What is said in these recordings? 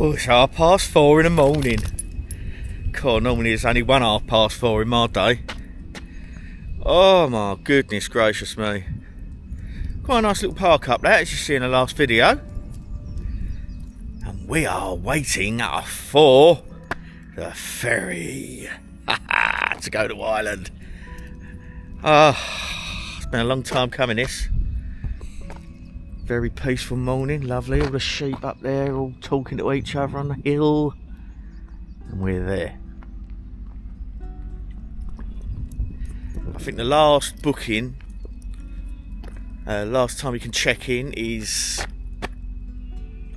Oh, it's 4:30 in the morning. God, normally there's only one 4:30 in my day. Oh my goodness gracious me. Quite a nice little park up there, as you see in the last video. And we are waiting for the ferry to go to Ireland. It's been a long time coming, this. Very peaceful morning, lovely. All the sheep up there all talking to each other on the hill. And we're there. I think the last booking, last time you can check in is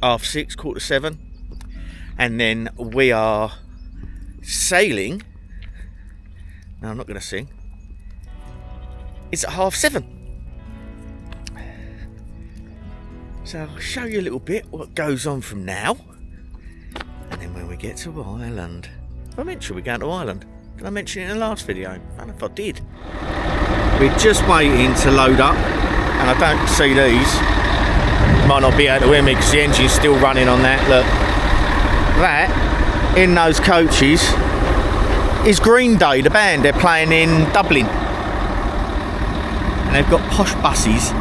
6:30, 6:45. And then we are sailing. No, I'm not going to sing. It's at 7:30. So I'll show you a little bit what goes on from now. And then when we get to Ireland. I mentioned we're going to Ireland. Did I mention it in the last video? I don't know if I did. We're just waiting to load up. And I don't see these. Might not be able to hear me because the engine's still running on that. Look. That, in those coaches, is Green Day, the band. They're playing in Dublin. And they've got posh buses.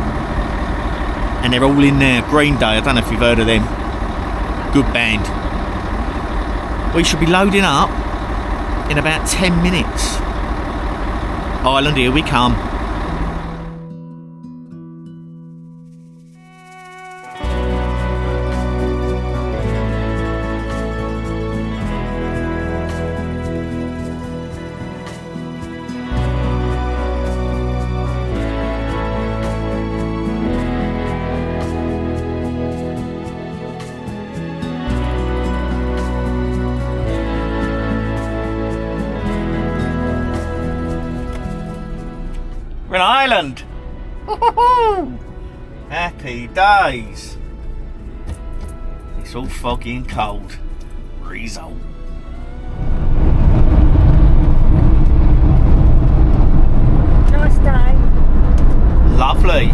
And they're all in there. Green Day, I don't know if you've heard of them. Good band. We should be loading up in about 10 minutes. Ireland, here we come. We're in Ireland. Woo-hoo-hoo. Happy days. It's all foggy and cold. Result. Nice day. Lovely.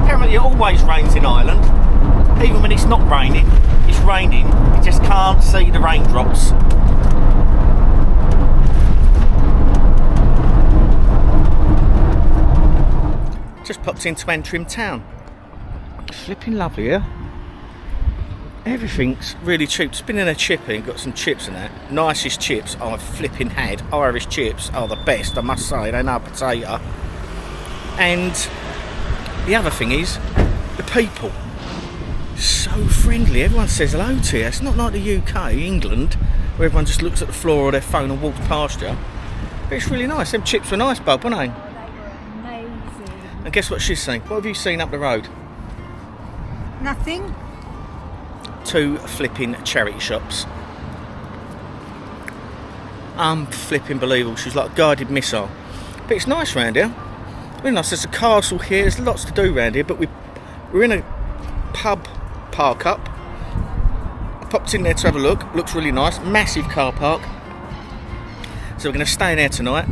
Apparently it always rains in Ireland. Even when it's not raining, it's raining. You just can't see the raindrops. Just popped into Antrim town. Flipping lovely here. Everything's really cheap. Just been in a chippy and got some chips in that. Nicest chips I've flipping had. Irish chips are the best, I must say. They know potato. And the other thing is the people. So friendly. Everyone says hello to you. It's not like the UK, England, where everyone just looks at the floor of their phone and walks past you. But it's really nice. Them chips were nice, bub, weren't they? And guess what she's seen? What have you seen up the road? Nothing. 2 flipping charity shops. Flipping believable. She's like a guided missile. But it's nice round here. Really nice. There's a castle here. There's lots to do round here. But we're in a pub park up. I popped in there to have a look. Looks really nice. Massive car park. So we're going to stay in there tonight.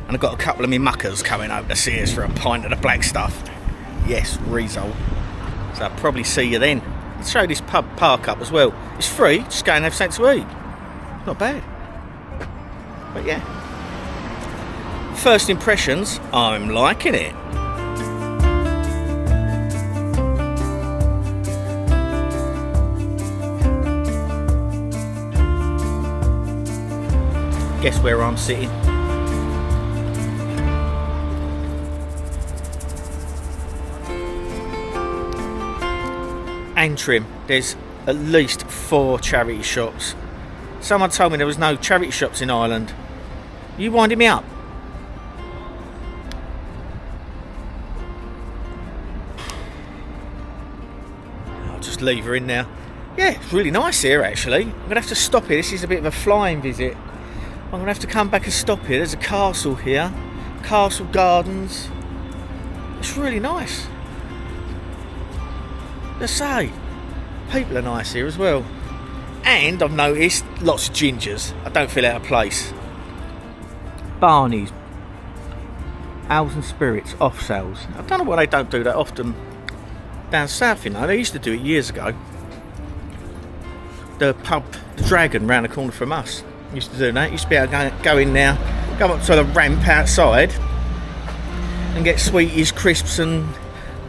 And I've got a couple of me muckers coming over to see us for a pint of the black stuff. Yes, result. So I'll probably see you then. Let's show this pub park up as well. It's free, just go and have something to eat. Not bad. But yeah. First impressions, I'm liking it. Guess where I'm sitting? Antrim, there's at least 4 charity shops. Someone told me there was no charity shops in Ireland. Are you winding me up? I'll just leave her in now. Yeah, it's really nice here actually. I'm going to have to stop here. This is a bit of a flying visit. I'm going to have to come back and stop here. There's a castle here. Castle Gardens. It's really nice. Let's say, people are nice here as well. And I've noticed lots of gingers. I don't feel out of place. Barney's. Ales and spirits, off sales. I don't know why they don't do that often down south, you know. They used to do it years ago. The pub, the Dragon, round the corner from us, used to do that. Used to be able to go in now, go up to the ramp outside and get sweeties, crisps and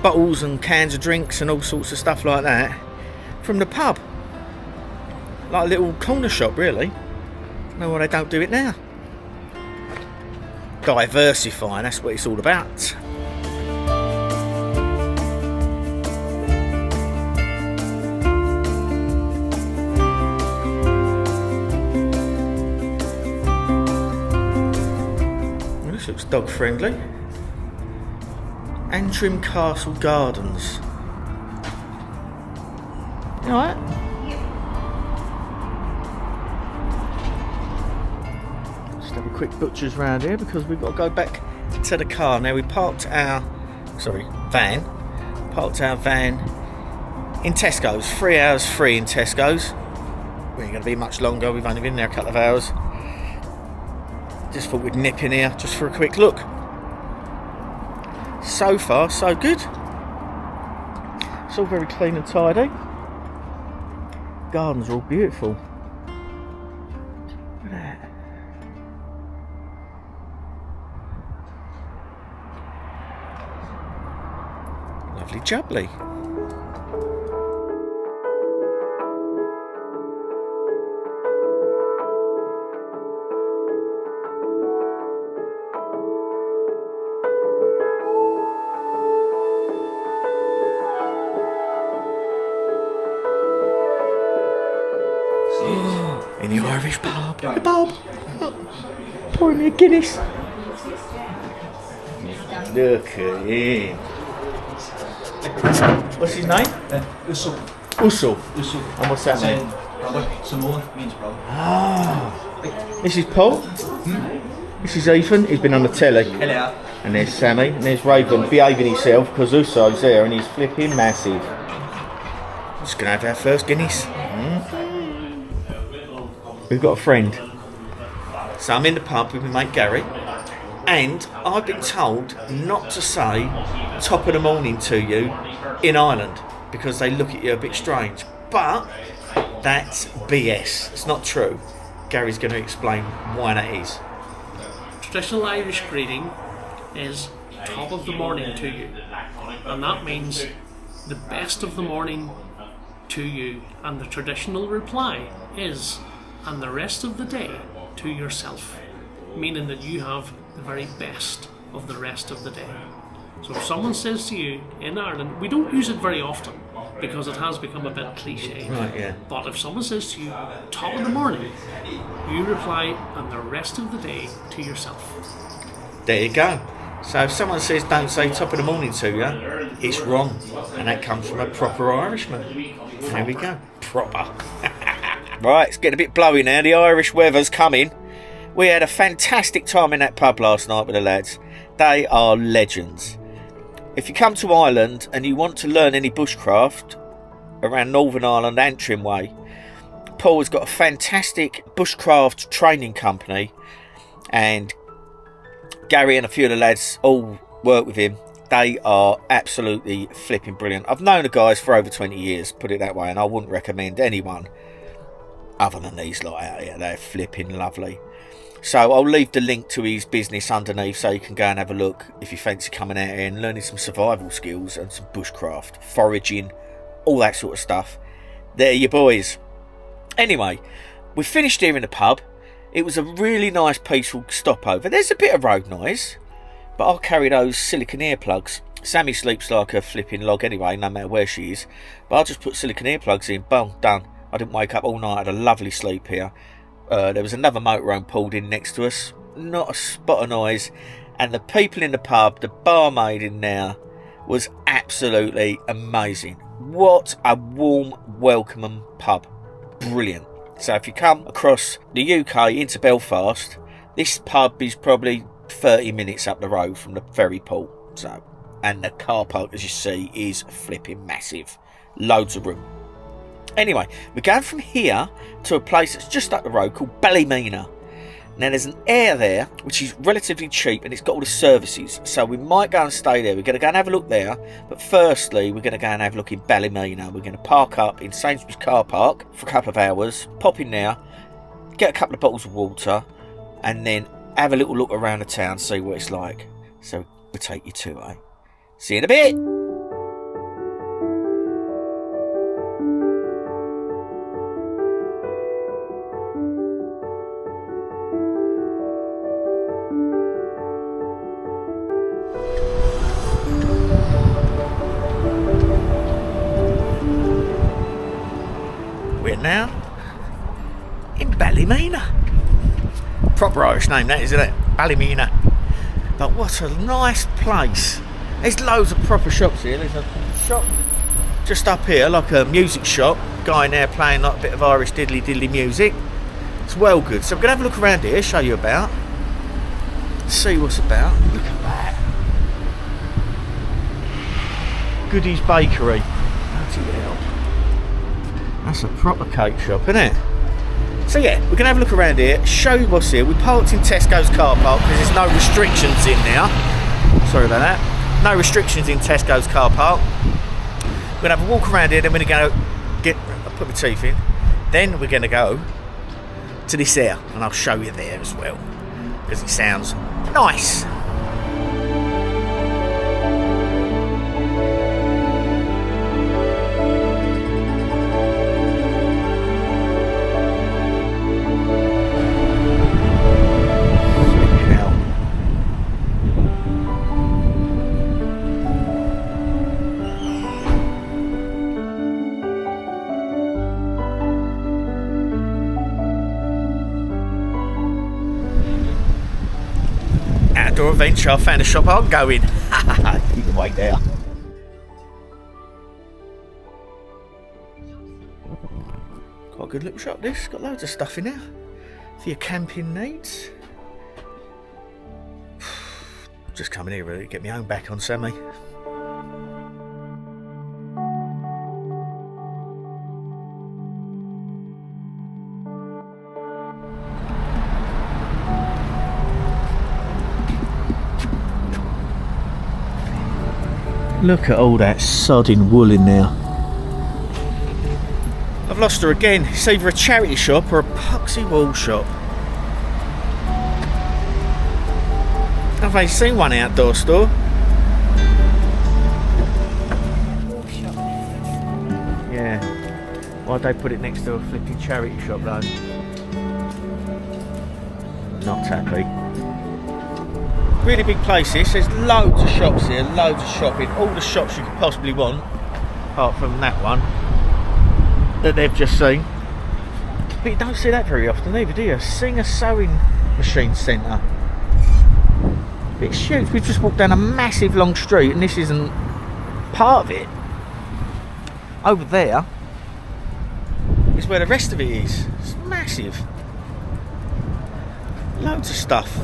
bottles and cans of drinks and all sorts of stuff like that from the pub. Like a little corner shop, really. No, why they don't do it now. Diversifying, that's what it's all about. Well, this looks dog friendly. Antrim Castle Gardens. You alright? Just have a quick butcher's round here because we've got to go back to the car. Now we parked our van. Parked our van in Tesco's. 3 hours free in Tesco's. We ain't going to be much longer. We've only been there a couple of hours. Just thought we'd nip in here just for a quick look. So far, so good. It's all very clean and tidy. Gardens are all beautiful. Look at that. Lovely jubbly. In the Irish pub. Hey Bob! Pour me a Guinness. Look at him. What's his name? Ussel. Ussel. Ussel. And what's that mean? Samoa means brother. Ah. This is Paul. This is Ethan. He's been on the telly. Hello. And there's Sammy. And there's Raven behaving himself because Usso's there and he's flipping massive. Just going to have our first Guinness. We've got a friend. So I'm in the pub with my mate Gary, and I've been told not to say top of the morning to you in Ireland because they look at you a bit strange. But that's BS. It's not true. Gary's going to explain why that is. Traditional Irish greeting is top of the morning to you, and that means the best of the morning to you, and the traditional reply is and the rest of the day to yourself, meaning that you have the very best of the rest of the day. So if someone says to you in Ireland, we don't use it very often because it has become a bit cliche, Right, yeah. but if someone says to you top of the morning, you reply and the rest of the day to yourself. There you go. So if someone says don't say top of the morning to you, it's wrong, and that comes from a proper Irishman. There we go. Proper. Right, it's getting a bit blowy now. The Irish weather's coming. We had a fantastic time in that pub last night with the lads. They are legends. If you come to Ireland and you want to learn any bushcraft around Northern Ireland, Antrim way, Paul has got a fantastic bushcraft training company, and Gary and a few of the lads all work with him. They are absolutely flipping brilliant. I've known the guys for over 20 years, put it that way, and I wouldn't recommend anyone other than these lot out here. They're flipping lovely. So I'll leave the link to his business underneath so you can go and have a look if you fancy coming out here and learning some survival skills and some bushcraft, foraging, all that sort of stuff. They're your boys. Anyway, we finished here in the pub. It was a really nice peaceful stopover. There's a bit of road noise, but I'll carry those silicone earplugs. Sammy sleeps like a flipping log anyway, no matter where she is. But I'll just put silicone earplugs in, boom, done. I didn't wake up all night, I had a lovely sleep here. There was another motorhome pulled in next to us, not a spot of noise, and the people in the pub, the barmaid in there, was absolutely amazing. What a warm, welcoming pub. Brilliant. So if you come across the UK into Belfast, this pub is probably 30 minutes up the road from the ferry port. So, and the car park, as you see, is flipping massive. Loads of room. Anyway, we're going from here to a place that's just up the road called Ballymena. Now there's an air there which is relatively cheap and it's got all the services, so we might go and stay there. We're going to go and have a look there, but firstly we're going to go and have a look in Ballymena. We're going to park up in Sainsbury's car park for a couple of hours, pop in there, get a couple of bottles of water, and then have a little look around the town, see what it's like. So we'll take you to it. See you in a bit. We're now in Ballymena. Proper Irish name that, isn't it? Ballymena. But what a nice place. There's loads of proper shops here. There's a shop just up here, like a music shop. Guy in there playing like a bit of Irish diddly music. It's well good. So we're going to have a look around here, show you about. See what's about. Look at that. Goodies Bakery. Bloody hell. That's a proper cake shop, isn't it? So yeah, we're going to have a look around here, show you what's here. We parked in Tesco's car park because there's no restrictions in now. Sorry about that. No restrictions in Tesco's car park. We're going to have a walk around here, then we're going to go I'll put my teeth in. Then we're going to go to this here, and I'll show you there as well, because it sounds nice. Outdoor adventure, I found a shop I'll go in. You can wait there. Quite a good little shop this, got loads of stuff in there for your camping needs. Just coming here really, get my own back on, Sammy. Look at all that sodding wool in there. I've lost her again. It's either a charity shop or a poxy wool shop. I've only seen one outdoor store. Yeah. Why'd they put it next to a flipping charity shop though? Not happy. Really big place this. There's loads of shops here, loads of shopping, all the shops you could possibly want, apart from that one that they've just seen. But you don't see that very often either, do you? Singer Sewing Machine Centre. It's huge. We've just walked down a massive long street and this isn't part of it. Over there is where the rest of it is. It's massive. Loads of stuff.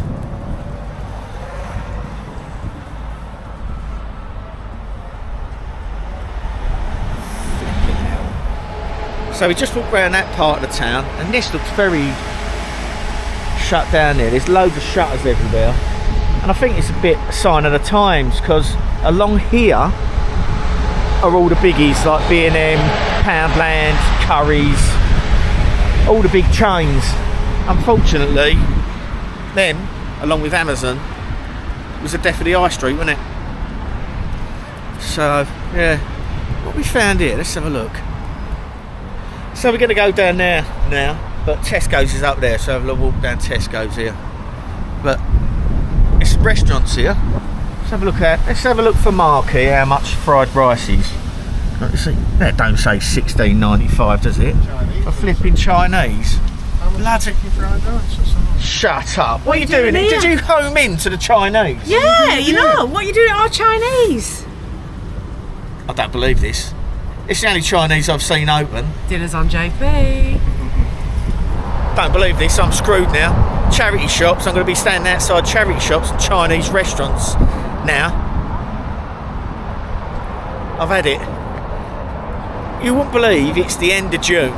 So we just walked around that part of the town and this looks very shut down there. There's loads of shutters everywhere and I think it's a bit a sign of the times because along here are all the biggies like B&M, Poundland, Currys, all the big chains. Unfortunately them, along with Amazon, was the death of the high street, wasn't it? So yeah, what we found here, let's have a look. So we're going to go down there now, but Tesco's is up there, so have a little walk down Tesco's here. But it's restaurants here. Let's have a look at. Let's have a look for Mark here. How much fried rice is? Let's see. That don't say $16.95, does it? Chinese. For flipping Chinese. Bloody. Fried rice or something. Shut up! What are you doing? here? Did you home into the Chinese? Yeah, you know, what are you doing at our Chinese? I don't believe this. It's the only Chinese I've seen open. Dinner's on JP. Don't believe this, I'm screwed now. Charity shops, I'm going to be standing outside charity shops and Chinese restaurants now. I've had it. You wouldn't believe it's the end of June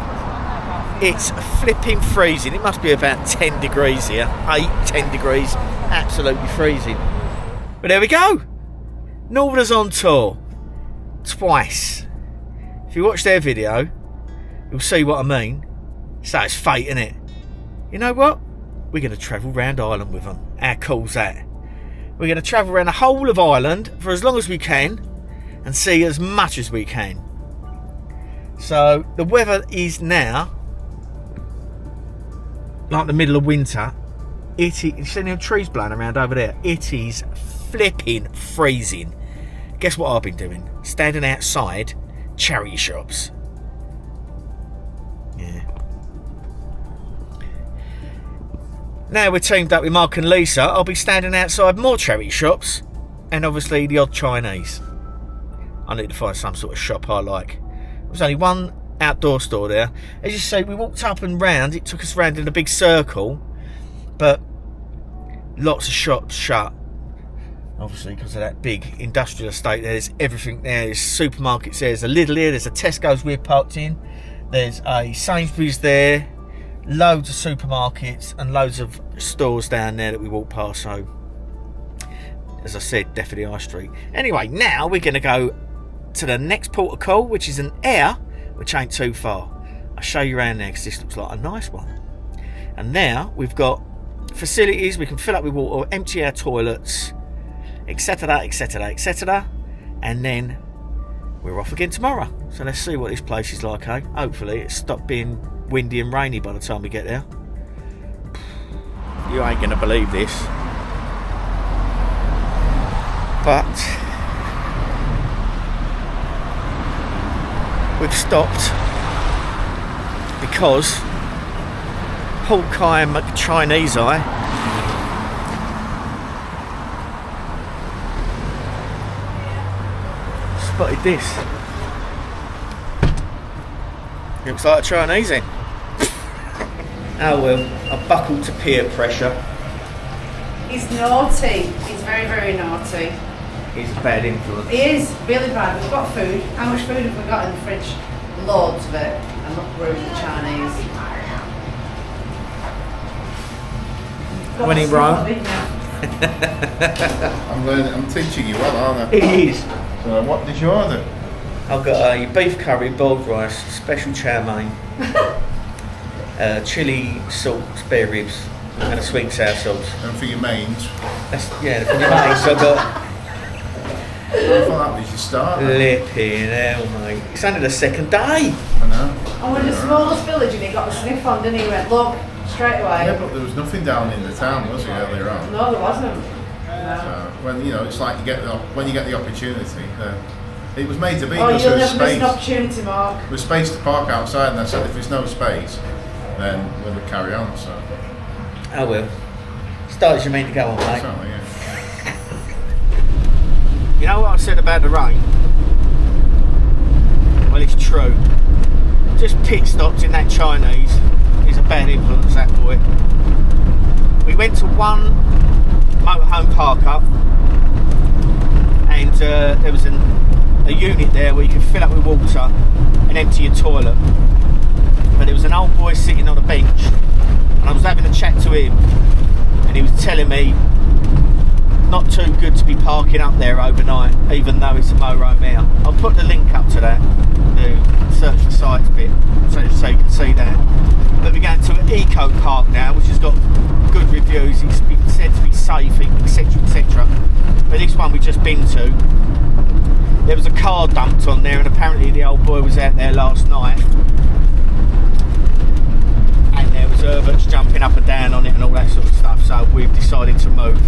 It's flipping freezing. It must be about 10 degrees here. 8-10 degrees. Absolutely freezing. But there we go. Northerners on tour. Twice. If you watch their video, you'll see what I mean. So it's fate, innit? You know what? We're going to travel round Ireland with them. How cool's that? We're going to travel around the whole of Ireland for as long as we can and see as much as we can. So the weather is now like the middle of winter. You see them trees blowing around over there? It is flipping freezing. Guess what I've been doing? Standing outside charity shops. Yeah. Now we're teamed up with Mark and Lisa, I'll be standing outside more charity shops and obviously the odd Chinese. I need to find some sort of shop I like. There's only one outdoor store there. As you say, we walked up and round. It took us round in a big circle, but lots of shops shut. Obviously, because of that big industrial estate, there's everything there. There's supermarkets there. There's a Lidl here. There's a Tesco's we're parked in. There's a Sainsbury's there. Loads of supermarkets and loads of stores down there that we walk past. So, as I said, definitely High Street. Anyway, now we're going to go to the next port of call, which is an air, which ain't too far. I'll show you around there because this looks like a nice one. And now we've got facilities. We can fill up with water, empty our toilets, etc, etc, etc, and then we're off again tomorrow. So let's see what this place is like, eh? Hopefully it's stopped being windy and rainy by the time we get there. You ain't gonna believe this, but we've stopped because Hawkeye and Chinese Eye spotted this. Looks like a Chinese in. Oh well, I buckled to peer pressure. He's naughty. He's very, very naughty. He's a bad influence. He is really bad. We've got food. How much food have we got in the fridge? Loads of it. And look, we're the Chinese. When in Rome. I'm teaching you well, aren't I? It is. So what did you order? I've got a beef curry, boiled rice, special chow mein, chilli salt, spare ribs, and a sweet and sour sauce. And for your mains? That's, yeah, for your mains, so I've got... I thought that was your start. Flipping hell, mate. It's only the second day. I know. And we're in the smallest village and he got the sniff on, didn't he? He went, look, straight away. Yeah, but there was nothing down in the town, was there, earlier on? No, there wasn't. No. So, when, you know, it's like when you get the opportunity, it was made to be. Oh, because you'll there was never miss space. an opportunity, Mark. There was space to park outside, and I said if there's no space, then we'll carry on. So. Oh well. Start as you mean to go on, mate. Certainly, yeah. You know what I said about the rain? Well, it's true. Just pit stopped in that Chinese. He's a bad influence, that boy. We went to one motorhome park up, and there was a unit there where you could fill up with water and empty your toilet. But there was an old boy sitting on a bench, and I was having a chat to him, and he was telling me not too good to be parking up there overnight, even though it's a motorhome here. I'll put the link up to that, the search for sites bit, so you can see that. But we're going to an eco park now, which has got good reviews. It's been said to be safe, etc, etc. But this one we've just been to, there was a car dumped on there, and apparently the old boy was out there last night, and there was Herberts jumping up and down on it and all that sort of stuff. So we've decided to move.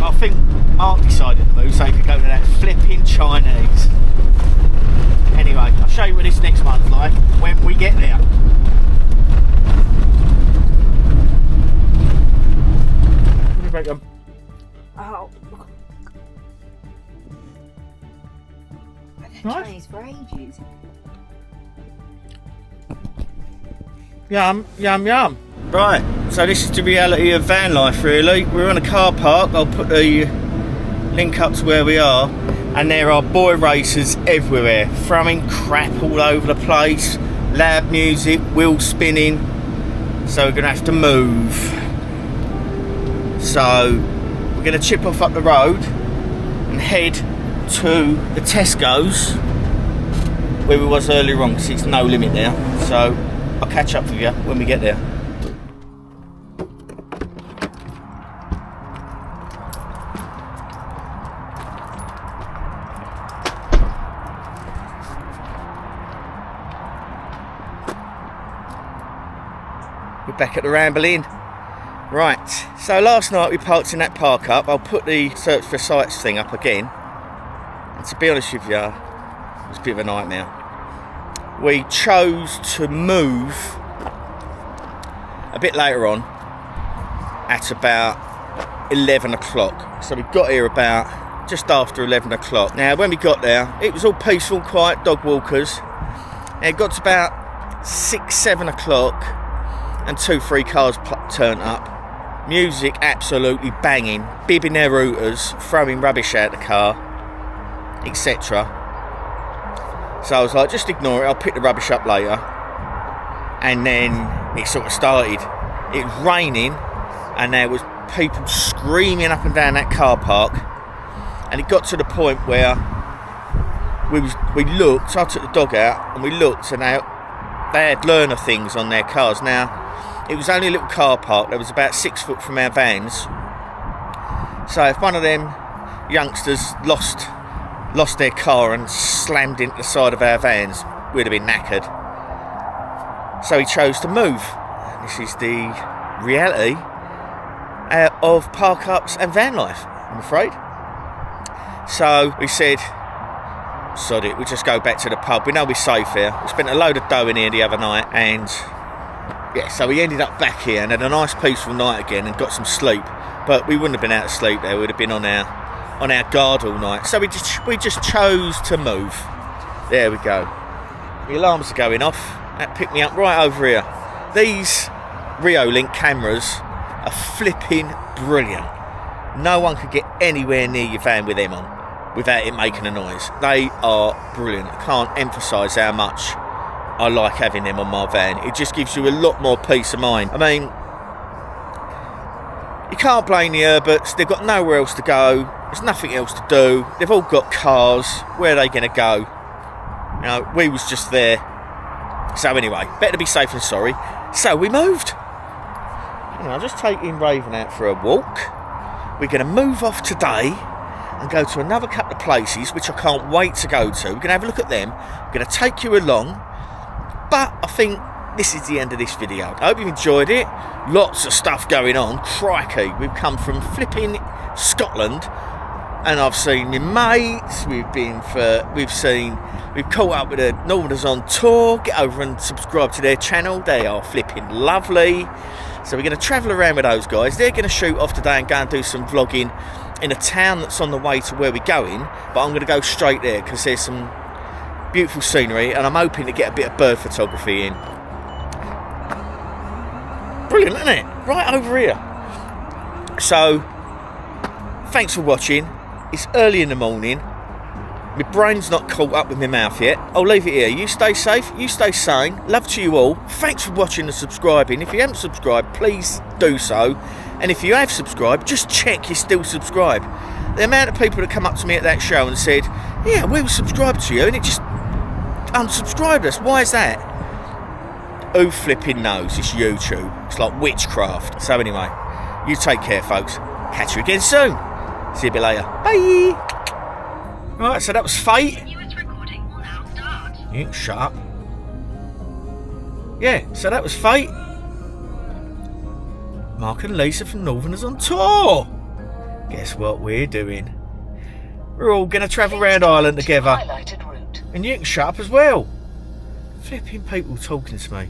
I think Mark decided to move so he could go to that flipping Chinese. Anyway, I'll show you what this next one's like when we get there. Oh. Nice. Chinese for ages. Yum, yum, yum. Right, so this is the reality of van life, really. We're on a car park. I'll put the link up to where we are, and there are boy racers everywhere, throwing crap all over the place, loud music, wheels spinning, so we're going to have to move. So we're going to chip off up the road and head to the Tesco's where we was earlier on, because it's no limit there. So I'll catch up with you when we get there. We're back at the Ramble Inn. Right, so last night we parked in that park up. I'll put the search for sites thing up again. And to be honest with you, it was a bit of a nightmare. We chose to move a bit later on at about 11 o'clock. So we got here about just after 11 o'clock. Now when we got there, it was all peaceful, quiet, dog walkers. And it got to about 6-7 o'clock and 2-3 cars turned up. Music absolutely banging, bibbing their routers, throwing rubbish out the car, etc. So I was like, just ignore it, I'll pick the rubbish up later. And then it sort of started. It was raining and there was people screaming up and down that car park. And it got to the point where we looked, I took the dog out and we looked, and they had learner things on their cars. Now, it was only a little car park, there was about 6 foot from our vans. So if one of them youngsters lost their car and slammed into the side of our vans, we'd have been knackered. So he chose to move. This is the reality of park ups and van life, I'm afraid. So we said, sod it, we'll just go back to the pub. We know we're safe here. We spent a load of dough in here the other night, and yeah, so we ended up back here and had a nice peaceful night again and got some sleep. But we wouldn't have been out of sleep there, we'd have been on our guard all night. So we just chose to move. There we go. The alarms are going off. That picked me up right over here. These Relocating cameras are flipping brilliant. No one could get anywhere near your van with them on without it making a noise. They are brilliant. I can't emphasise how much I like having them on my van. It just gives you a lot more peace of mind. I mean, you can't blame the Herberts. They've got nowhere else to go. There's nothing else to do. They've all got cars. Where are they going to go? You know, we was just there. So anyway, better to be safe than sorry. So we moved. You know, I'm just taking Raven out for a walk. We're going to move off today and go to another couple of places which I can't wait to go to. We're going to have a look at them. I'm going to take you along. But I think this is the end of this video. I hope you've enjoyed it. Lots of stuff going on. Crikey, we've come from flipping Scotland, and I've seen my mates. We've caught up with the Northerners on tour. Get over and subscribe to their channel. They are flipping lovely. So we're going to travel around with those guys. They're going to shoot off today and go and do some vlogging in a town that's on the way to where we're going. But I'm going to go straight there because there's some beautiful scenery, and I'm hoping to get a bit of bird photography in. Brilliant, isn't it? Right over here. So, thanks for watching. It's early in the morning. My brain's not caught up with my mouth yet. I'll leave it here. You stay safe, you stay sane. Love to you all. Thanks for watching and subscribing. If you haven't subscribed, please do so. And if you have subscribed, just check you're still subscribed. The amount of people that come up to me at that show and said, yeah, we were subscribed to you, and it just unsubscribed us. Why is that? Who flipping knows? It's YouTube. It's like witchcraft. So anyway, you take care, folks. Catch you again soon. See you a bit later. Bye. Right, so that was Fate. Continuous recording will now start. You can shut up. Yeah, so that was Fate. Mark and Lisa from Northerners on tour. Guess what we're doing? We're all going to travel around Ireland together. Highlighted route. And you can shut up as well. Flipping people talking to me.